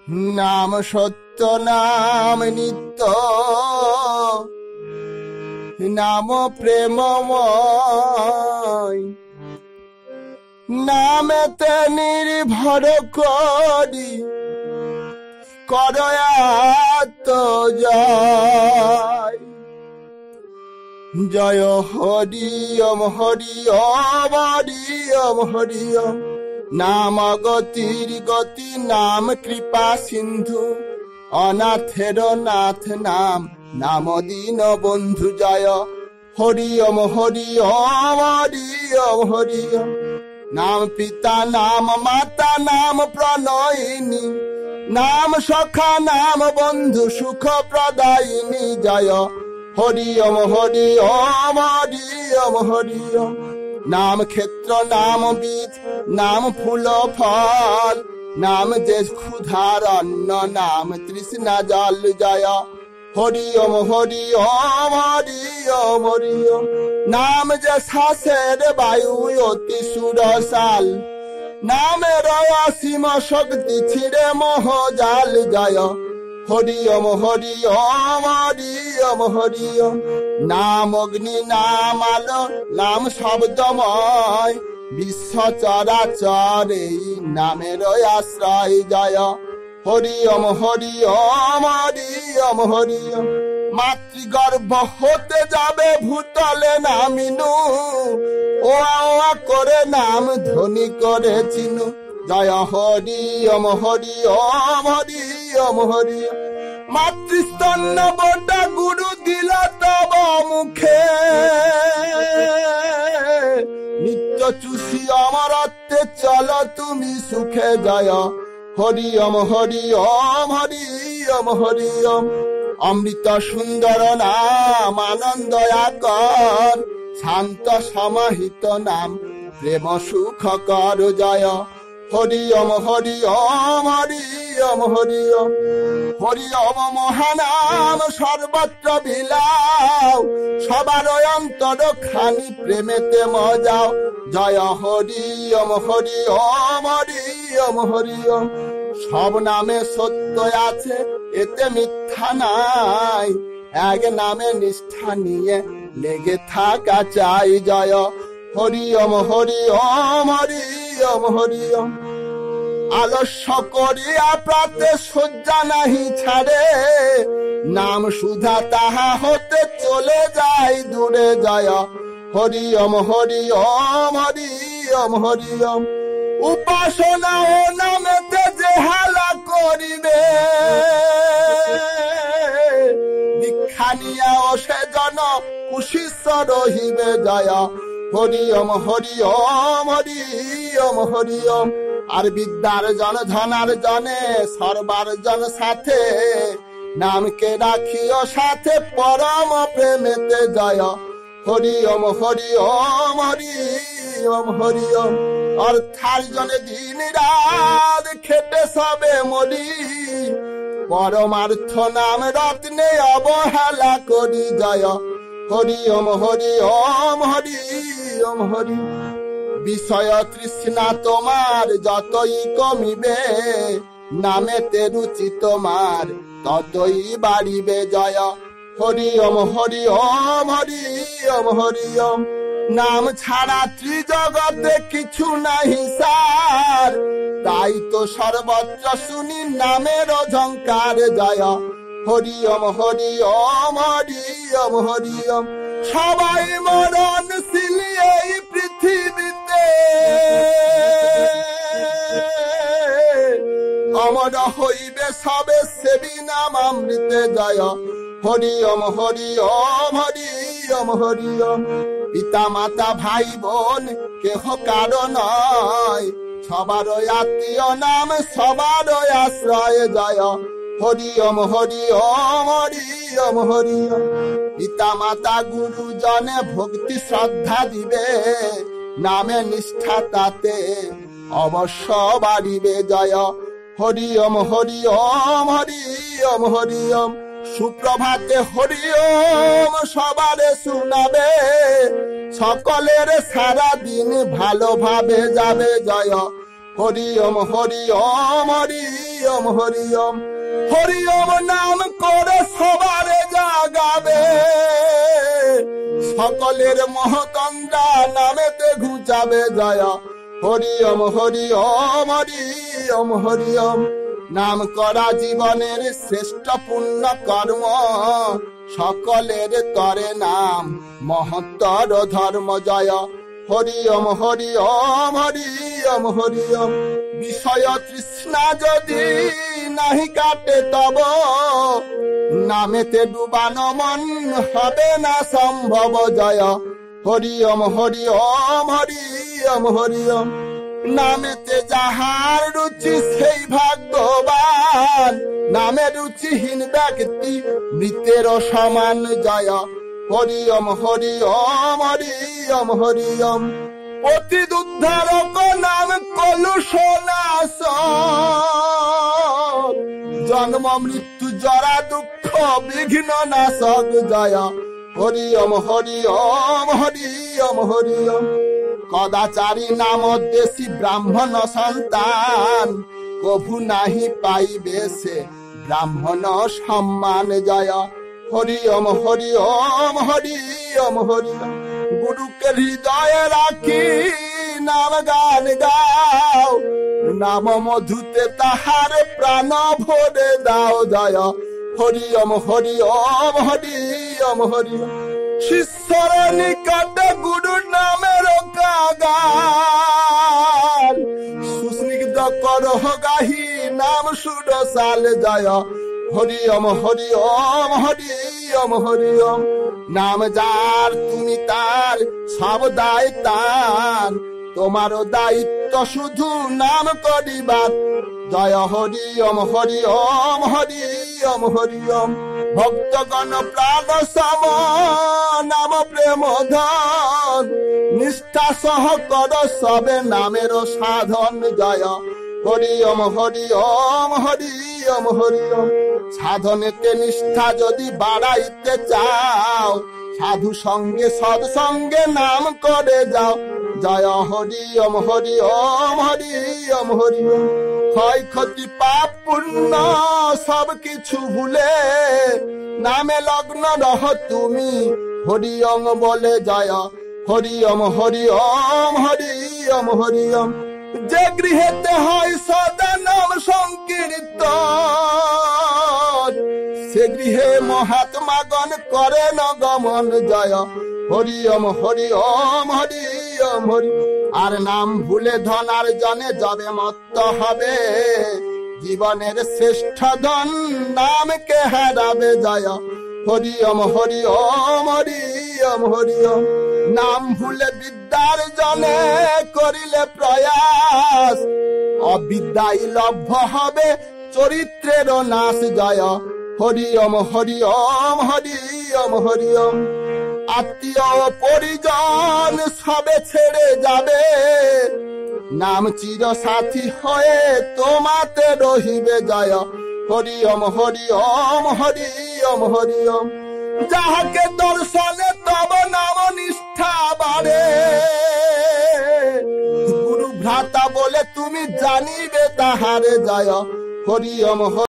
নাম সত্য, নাম নিত্য, নাম প্রেমময়। নামেতে নির্ভর করি করয়াত জয়। জয় হরি ওম হরি ওম হরি ওম হরি ওম। নাম গতির গতি, নাম কৃপা সিন্ধু, অনাথের নাথ নাম, নাম দীন বন্ধু। জয় হরি ওম হরি ওম হরি ওম হরি ওম। নাম পিতা, নাম মাতা, নাম প্রণয়িনী, নাম সখা, নাম বন্ধু, সুখ প্রদায়িনী। জয় হরি ওম হরি ওম হরি ওম হরি ওম। নাম ক্ষেত্র, নাম বীজ, নাম ফুল ফল, নাম যে ক্ষুধার অন্ন, নাম তৃষ্ণা জল। জয় হরি ওম হরি ওম হরি ওম হরি ওম। নাম যে শ্বাসের বায়ু অতি সুরসাল, নামের অসীম শক্তি ছিড়ে মোহ জাল। জয় হরি ওম হরি ওম হরি ওম হরি ওম। নাম অগ্নি, নাম আলো, নাম শব্দময়, বিশ্ব চরাচর এই নামের আশ্রয়। জয় হরি ওম হরি ওম হরি ওম হরি ওম। মাতৃগর্ভ হতে যাবে ভূতলে নামিনু, ও আ করে নাম ধ্বনি করে চিনু। জয় হরি ওম হরি ওম হরি ওম হরি ওম। মাতৃস্তন্য বটা গুরু দিল তব মুখে, নিত্য চুষি অমরত্বে চল তুমি সুখে। জয় হরি ওম হরি ওম হরি ওম হরি ওম। অমৃত সুন্দর নাম, আনন্দ আকর, শান্ত সমাহিত নাম, প্রেম সুখ কর। জয় হরি ওম হরি ওম হরি ওম হরি ওম। হরি ওম মহানাম সর্বত্র বিলাও, সবার অন্তর খানি প্রেমেতে মজাও। জয় হরি ওম হরি ওম হরি ওম হরি ওম। সব নামে সত্য আছে, এতে মিথ্যা নাই, এক নামে নিষ্ঠা নিয়ে লেগে থাকা চাই। জয় হরি ওম হরি ওম হরি ওম হরি ওম। আলস্য করিয়া প্রাতে শয্যা নাহি ছাড়ে, নাম সুধা তাহা হতে চলে যায় দূরে। জয় হরি ওম হরি ওম হরি ওম হরি ওম। উপাসনা ও নামেতে যে হালা করিবে, দীক্ষা নিয়াও সে জন কুশিষ্য রহিবে। জয় হরি ওম হরি ওম হরি ওম হরি ওম। আর বিদ্যার জন ধনার জনে সর্বার জন সাথে, নামকে রাখিও সাথে পরম প্রেমেতে। জয় হরি ওম হরি ওম হরি ওম হরি ওম। অর্থার জনে দিন রাত খেটে সবে মরি, পরমার্থ নাম রত্নে অবহেলা করি। জয় হরি ওম হরি ওম হরি ওম হরি। বিষয় তৃষ্ণা তোমার যতই কমিবে, নামেতে রুচি তোমার ততই বাড়িবে। জয় হরি ওম হরি ওম হরি ওম হরি ওম। নাম ছাড়া ত্রিজগতে কিছু নাহি সার, তাই তো সর্বত্র শুনি নামের ঝঙ্কার। জয় হরি ওম হরি ওম হরি ওম হরি ওম। সবাই মরণশীল এই পৃথিবীতে, অমর হইবে সবে সেবী নাম অমৃতে। জয় হরি ওম হরি ওম হরি ওম হরি ওম। পিতা মাতা ভাই বোন কেহ কারো নয়, সবার আত্মীয় নাম সবার আশ্রয়। জয় হরি ওম হরি ওম হরি ওম হরি ওম। পিতা মাতা গুরুজনে ভক্তি শ্রদ্ধা দিবে, নামে নিষ্ঠা তাতে অবশ্য বাড়িবে। জয় হরি ওম হরি ওম হরি ওম হরি ওম। সুপ্রভাতে হরি ওম সবারে শুনাবে, সকলের সারা দিন ভালোভাবে যাবে। জয় হরি ওম হরি ওম হরি ওম হরি ওম হরি ওম নাম করে সবারে জাগাবে সকলের মহতন্দ্রা নামেতে ঘুচাবে জয় হরি ওম হরি ওম হরি ওম হরি ওম নাম করা জীবনের শ্রেষ্ঠ পুণ্য কর্ম সকলের তরে নাম মহত্তর ধর্ম জয় হরি ওম হরি ওম হরি ওম হরি ওম বিষয় তৃষ্ণা যদি নাহি কাটে তব নামেতে ডুবানো মন হবে না সম্ভব জয় হরি ওম হরি ওম হরি ওম হরি ওম নামেতে যাহার রুচি সেই ভাগ্যবান নামে রুচিহীন ব্যক্তি মৃতের সমান জয় হরি ওম হরি ওম হরি ওম হরি ওম অতি উদ্ধারক নাম কলুষ নাশ জন্ম মৃত্যু জরা দুঃখ বিঘ্ন নাশক জয় হরি ওম হরি ওম হরি ওম হরি ওম কদাচারী নাম দেশী ব্রাহ্মণ সন্তান কভু নাহি পাইবে সে ব্রাহ্মণ সম্মান জয় হরি ওম হরি ওম হরি ওম হরি ওম গুরুকে হৃদয়ে রাখি নাম গান গাও নাম মধুতে তাহার প্রাণ ভরে দাও জয় হরি ওম হরি ওম হরি ওম হরি ওম শিষ্যর নিকটে গুরু নামের গান সুস্নিগ্ধ করহ গাহি নাম সুরসাল জয় হরি ওম হরি ওম হরি ওম হরি ওম নাম যার তুমি তার সব দায় তার তোমারও দায়িত্ব শুধু নাম করিবার জয় হরি ওম হরি ওম হরি ওম হরি ওম ভক্তগণ প্রাণ সম নাম প্রেম ধন নিষ্ঠা সহ কর সবে নামের সাধন জয় হরি ওম হরি ওম হরি ওম হরি ওম সাধনেতে নিষ্ঠা যদি বাড়াইতে চাও সাধু সঙ্গে সৎসঙ্গে নাম করে যাও জয় হরি ওম হরি ওম হরি ওম হরি ওম ক্ষয় ক্ষতি পাপ পুণ্য সব কিছু ভুলে নামে লগ্ন রহ তুমি হরি ওম বলে জয় হরি ওম হরি ওম হরি ওম হরি ওম যে গৃহেতে হয় সদা নাম সংকীর্তন সে গৃহে মহাত্মাগণ করেন গমন জয় হরি ওম হরি ওম হরি ওম হরি আর নাম ভুলে ধন আর জনে যাবে মত্ত হবে জীবনের শ্রেষ্ঠ ধন নামকে হারাবে জয় হরি ওম হরি ওম হরি ওম হরি ওম নাম ভুলে বিদ্যার জনে করিলে প্রয়াস অবিদ্যাই লভ্য হবে চরিত্রের নাশ জয় হরি ওম হরি ওম হরি ওম হরি ওম আত্মীয় পরিজন সবে ছেড়ে যাবে নাম চির সাথী হয়ে তোমাতে রহিবে জয় হরি ওম হরি ওম হরি ওম হরি ওম যাহাকে দর্শনে তব নাম নিষ্ঠা বাড়ে গুরু ভ্রাতা বলে তুমি জানিবে তাহারে জয় হরি ওম